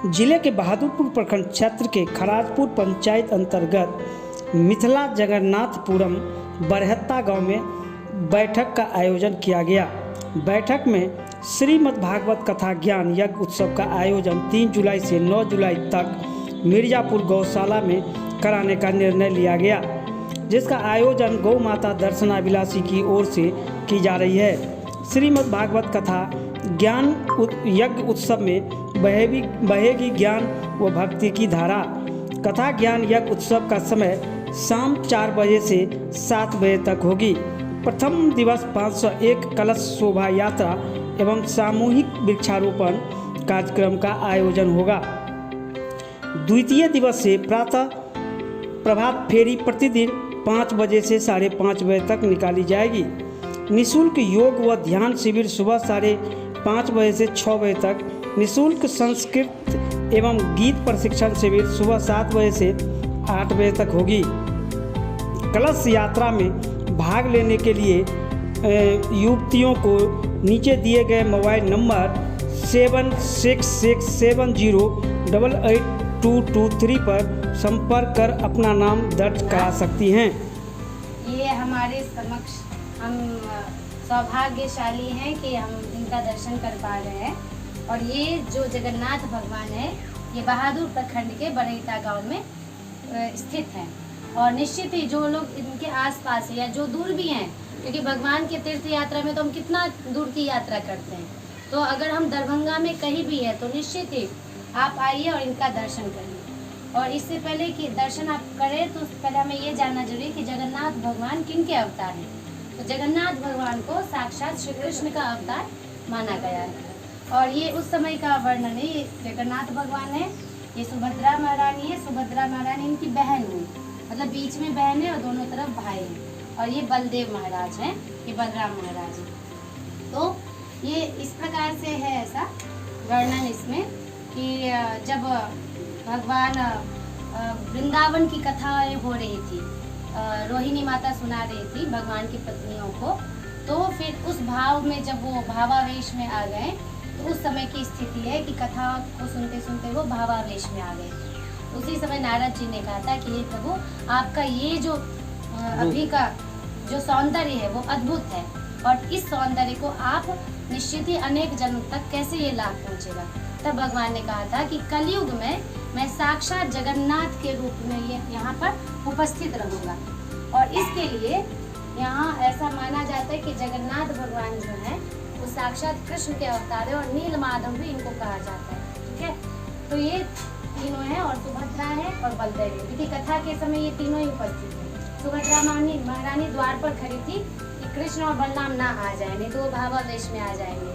जिले के बहादुरपुर प्रखंड क्षेत्र के खराजपुर पंचायत अंतर्गत मिथिला जगन्नाथपुरम बरहत्ता गांव में बैठक का आयोजन किया गया। बैठक में श्रीमद् भागवत कथा ज्ञान यज्ञ उत्सव का आयोजन 3 जुलाई से 9 जुलाई तक मिर्जापुर गौशाला में कराने का निर्णय लिया गया, जिसका आयोजन गौ माता दर्शनाभिलाषी की ओर से की जा रही है। श्रीमद् भागवत कथा ज्ञान यज्ञ उत्सव में बहेगी ज्ञान व भक्ति की धारा। कथा ज्ञान यज्ञ उत्सव का समय शाम 4 बजे से 7 बजे तक होगी। प्रथम दिवस 501 कलश शोभा यात्रा एवं सामूहिक वृक्षारोपण कार्यक्रम का आयोजन होगा। द्वितीय दिवस से प्रातः प्रभात फेरी प्रतिदिन 5 बजे से 5:30 बजे तक निकाली जाएगी। निःशुल्क योग व ध्यान शिविर सुबह 5:30 बजे से 6 बजे तक। निःशुल्क संस्कृत एवं गीत प्रशिक्षण शिविर सुबह 7 बजे से 8 बजे तक होगी। कलश यात्रा में भाग लेने के लिए युवतियों को नीचे दिए गए मोबाइल नंबर 7667088223 पर संपर्क कर अपना नाम दर्ज करा सकती हैं। ये हमारे समक्ष हम सौभाग्यशाली हैं कि हम इनका दर्शन कर पा रहे हैं। और ये जो जगन्नाथ भगवान है ये बहादुर प्रखंड के बरहत्ता गांव में स्थित हैं। और निश्चित ही जो लोग इनके आसपास है या जो दूर भी हैं, क्योंकि भगवान के तीर्थ यात्रा में तो हम कितना दूर की यात्रा करते हैं, तो अगर हम दरभंगा में कहीं भी है तो निश्चित ही आप आइए और इनका दर्शन करिए। और इससे पहले कि दर्शन आप करें तो पहले हमें ये जानना जरूरी है कि जगन्नाथ भगवान किनके अवतार हैं। तो जगन्नाथ भगवान को साक्षात श्री कृष्ण का अवतार माना गया है। और ये उस समय का वर्णन है। ये जगन्नाथ भगवान है, ये सुभद्रा महारानी है। सुभद्रा महारानी इनकी बहन हुई, मतलब बीच में बहन है और दोनों तरफ भाई हैं। और ये बलदेव महाराज हैं, ये बलराम महाराज हैं। तो ये इस प्रकार से है ऐसा वर्णन इसमें कि जब भगवान वृंदावन की कथा हो रही थी, रोहिणी माता सुना रही थी भगवान की पत्नियों को, तो फिर उस भाव में जब वो भावावेश में आ गए तो उस समय की स्थिति है कि कथा को सुनते सुनते वो भावावेश में आ गए। उसी समय नारद जी ने कहा था कि हे प्रभु, आपका ये जो अभी का जो सौंदर्य है वो अद्भुत है, और इस सौंदर्य को आप निश्चित ही अनेक जन्म तक कैसे ये लाभ पहुँचेगा। तब भगवान ने कहा था कि कलयुग में मैं साक्षात जगन्नाथ के रूप में ये यहाँ पर उपस्थित रहूँगा। और इसके लिए यहाँ ऐसा माना जाता है कि जगन्नाथ भगवान जो है वो साक्षात कृष्ण के अवतार है, और नील माधव भी इनको कहा जाता है। ठीक है, तो ये तीनों हैं, और सुभद्रा है और बलदेव है, क्योंकि कथा के समय ये तीनों ही उपस्थित है। सुभद्रा महारानी द्वार पर खड़ी थी कि कृष्ण और बलराम ना आ जाए, नहीं तो वो भावावेश में आ जाएंगे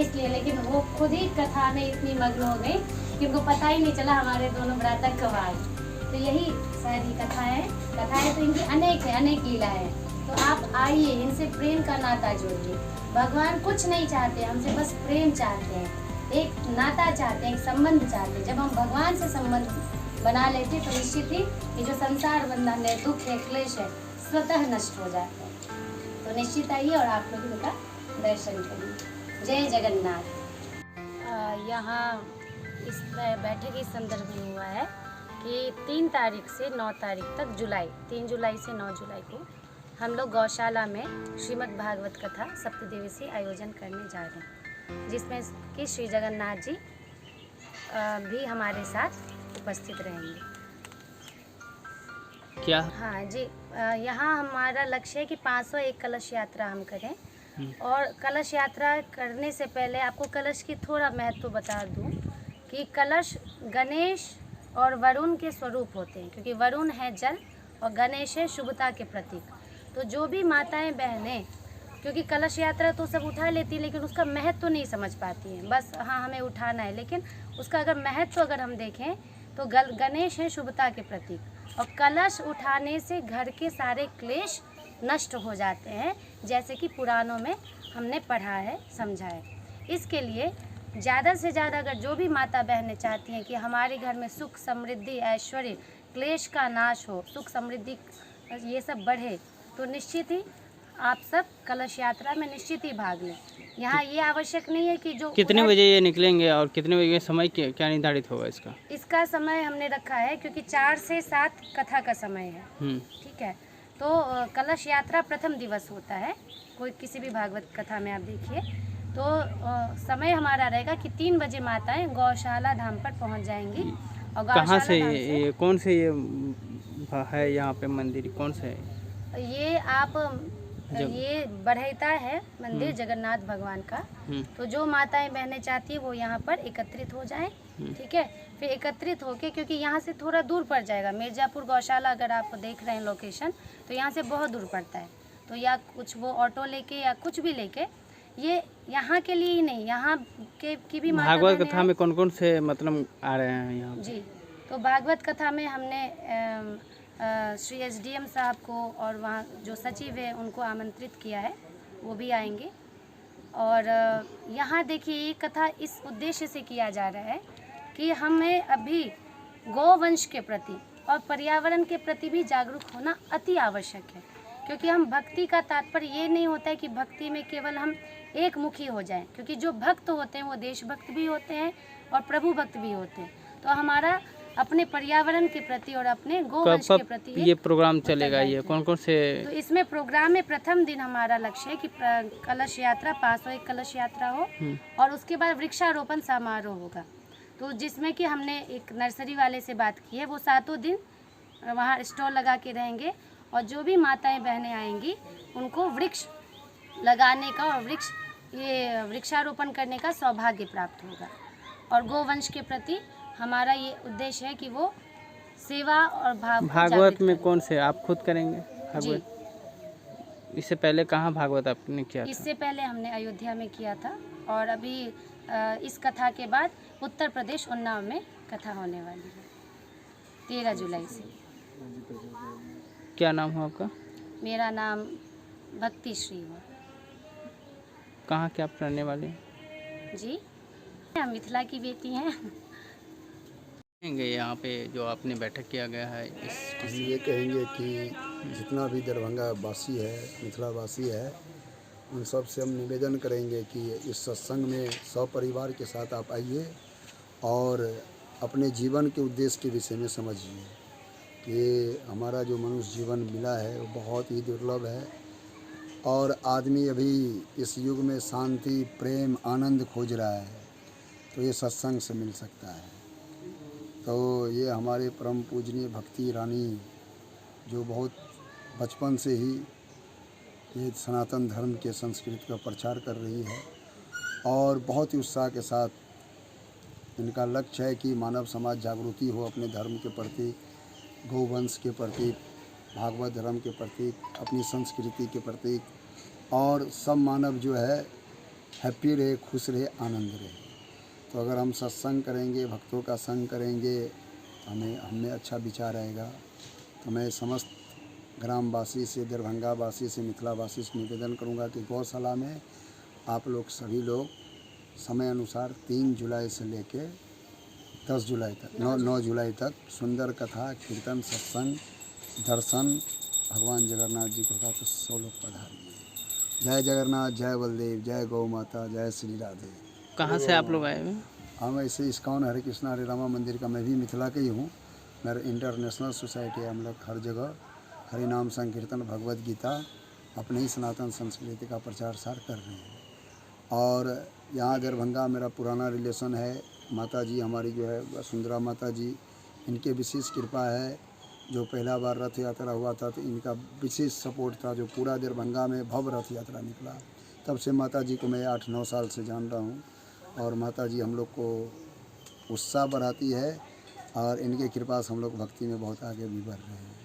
इसलिए। लेकिन वो खुद ही कथा में इतनी मग्न हो गई कि उनको पता ही नहीं चला हमारे दोनों भ्राता कब आए। तो यही सारी कथाएं तो इनकी अनेक है, अनेक लीला है। तो आप आइए, इनसे प्रेम का नाता जोड़िए। भगवान कुछ नहीं चाहते, हमसे बस प्रेम चाहते हैं, एक नाता चाहते हैं, एक संबंध चाहते हैं। जब हम भगवान से संबंध बना लेते हैं तो निश्चित ही ये जो संसार बंधन है, दुख है, क्लेश है, स्वतः नष्ट हो जाता है। तो निश्चित आइए और आप लोग इनका दर्शन करिए। जय जगन्नाथ। यहाँ इस बैठक के संदर्भ में हुआ है कि 3 तारीख से 9 तारीख तक 3 जुलाई से 9 जुलाई को हम लोग गौशाला में श्रीमद् भागवत कथा सप्तदिवसीय आयोजन करने जा रहे हैं, जिसमें कि श्री जगन्नाथ जी भी हमारे साथ उपस्थित रहेंगे। क्या? हाँ जी, यहाँ हमारा लक्ष्य है कि 501 कलश यात्रा हम करें। और कलश यात्रा करने से पहले आपको कलश की थोड़ा महत्व बता दूँ कि कलश गणेश और वरुण के स्वरूप होते हैं, क्योंकि वरुण है जल और गणेश है शुभता के प्रतीक। तो जो भी माताएं बहनें, क्योंकि कलश यात्रा तो सब उठा लेती है लेकिन उसका महत्व तो नहीं समझ पाती हैं, बस हाँ हमें उठाना है, लेकिन उसका अगर महत्व अगर हम देखें तो गणेश है शुभता के प्रतीक, और कलश उठाने से घर के सारे क्लेश नष्ट हो जाते हैं, जैसे कि पुराणों में हमने पढ़ा है, समझा है। इसके लिए ज़्यादा से ज़्यादा अगर जो भी माता बहनें चाहती हैं कि हमारे घर में सुख समृद्धि ऐश्वर्य क्लेश का नाश हो, सुख समृद्धि ये सब बढ़े, तो निश्चित ही आप सब कलश यात्रा में निश्चित ही भाग लें। यहाँ ये आवश्यक नहीं है कि जो कितने बजे ये निकलेंगे और कितने बजे समय क्या निर्धारित होगा इसका? इसका समय हमने रखा है क्योंकि 4 से 7 कथा का समय है। ठीक है, तो कलश यात्रा प्रथम दिवस होता है, कोई किसी भी भागवत कथा में आप देखिए तो समय हमारा रहेगा कि 3 बजे माताएं गौशाला धाम पर पहुंच जाएंगी। और कहाँ से धाम से ये कौन से ये है यहाँ पे मंदिर कौन से है? ये आप ये बढ़ैता है मंदिर जगन्नाथ भगवान का। तो जो माताएं बहनें चाहती है वो यहाँ पर एकत्रित हो जाएं। ठीक है, फिर एकत्रित होके, क्योंकि यहाँ से थोड़ा दूर पड़ जाएगा, मिर्जापुर गौशाला अगर आप देख रहे हैं लोकेशन, तो यहाँ से बहुत दूर पड़ता है। तो या कुछ वो ऑटो लेके या कुछ भी लेके, ये यहाँ के लिए ही नहीं, यहाँ के की भी माता भागवत कथा में कौन कौन से मतलब आ रहे हैं यहाँ जी। तो भागवत कथा में हमने श्री एसडीएम साहब को और वहाँ जो सचिव है उनको आमंत्रित किया है, वो भी आएंगे। और यहाँ देखिए ये कथा इस उद्देश्य से किया जा रहा है कि हमें अभी गौवंश के प्रति और पर्यावरण के प्रति भी जागरूक होना अति आवश्यक है। क्योंकि हम भक्ति का तात्पर्य ये नहीं होता है कि भक्ति में केवल हम एक मुखी हो जाएं, क्योंकि जो भक्त होते हैं वो देशभक्त भी होते हैं और प्रभु भक्त भी होते हैं। तो हमारा अपने पर्यावरण के प्रति और अपने गोवंश के प्रति ये प्रोग्राम चलेगा, ये कौन कौन से? तो इसमें प्रोग्राम में प्रथम दिन हमारा लक्ष्य है कि कलश यात्रा 501 कलश यात्रा हो और उसके बाद वृक्षारोपण समारोह होगा। तो जिसमें कि हमने एक नर्सरी वाले से बात की है, वो 7 दिन वहाँ स्टॉल लगा के रहेंगे और जो भी माताएं बहनें आएंगी उनको वृक्ष लगाने का और वृक्षारोपण करने का सौभाग्य प्राप्त होगा। और गोवंश के प्रति हमारा ये उद्देश्य है कि वो सेवा और भागवत में कौन से आप खुद करेंगे भागवत? इससे पहले कहाँ भागवत आपने किया था? इससे पहले हमने अयोध्या में किया था और अभी इस कथा के बाद उत्तर प्रदेश उन्नाव में कथा होने वाली है 13 जुलाई से। क्या नाम है आपका? मेरा नाम भक्ति श्री है। कहाँ के आप रहने वाले? जी, हम मिथिला की बेटी हैं। यहाँ पे जो आपने बैठक किया गया है हम ये कहेंगे कि जितना भी दरभंगा वासी है, मिथिला वासी है, उन सब से हम निवेदन करेंगे कि इस सत्संग में सपरिवार के साथ आप आइए और अपने जीवन के उद्देश्य के विषय में समझिए कि हमारा जो मनुष्य जीवन मिला है वो बहुत ही दुर्लभ है और आदमी अभी इस युग में शांति, प्रेम, आनंद खोज रहा है, तो ये सत्संग से मिल सकता है। तो ये हमारे परम पूजनीय भक्ति रानी जो बहुत बचपन से ही ये सनातन धर्म के संस्कृति का प्रचार कर रही है और बहुत ही उत्साह के साथ इनका लक्ष्य है कि मानव समाज जागृति हो अपने धर्म के प्रति, गौवंश के प्रति, भागवत धर्म के प्रति, अपनी संस्कृति के प्रति, और सब मानव जो है हैप्पी रहे, खुश रहे, आनंद रहे। तो अगर हम सत्संग करेंगे, भक्तों का संग करेंगे, हमें अच्छा विचार आएगा। तो मैं समस्त ग्रामवासी से, दरभंगा वासी से, मिथिला वासी से निवेदन करूंगा कि गौशाला में आप लोग सभी लोग समय अनुसार 3 जुलाई से लेके 10 जुलाई तक 9 जुलाई तक सुंदर कथा, कीर्तन, सत्संग, दर्शन भगवान जगन्नाथ जी को होगा, तो 100 लोग पधारिए। जय जगन्नाथ, जय बलदेव, जय गौ माता, जय श्री राधे। कहाँ से आप लोग आए हुए? हम ऐसे इस्कॉन हरे कृष्णा हरे रामा मंदिर का, मैं भी मिथिला का ही हूँ। मेरा इंटरनेशनल सोसाइटी है, हम लोग हर जगह हरि नाम संकीर्तन, भगवत गीता, अपने ही सनातन संस्कृति का प्रचार सार कर रहे हैं। और यहाँ दरभंगा मेरा पुराना रिलेशन है, माता जी हमारी जो है वसुंधरा माता जी, इनके विशेष कृपा है। जो पहला बार रथ यात्रा हुआ था तो इनका विशेष सपोर्ट था, जो पूरा दरभंगा में भव्य रथ यात्रा निकला। तब से माता जी को मैं 8-9 साल से जान रहा हूँ और माता जी हम लोग को उत्साह बढ़ाती है और इनके कृपा से हम लोग भक्ति में बहुत आगे भी बढ़ रहे हैं।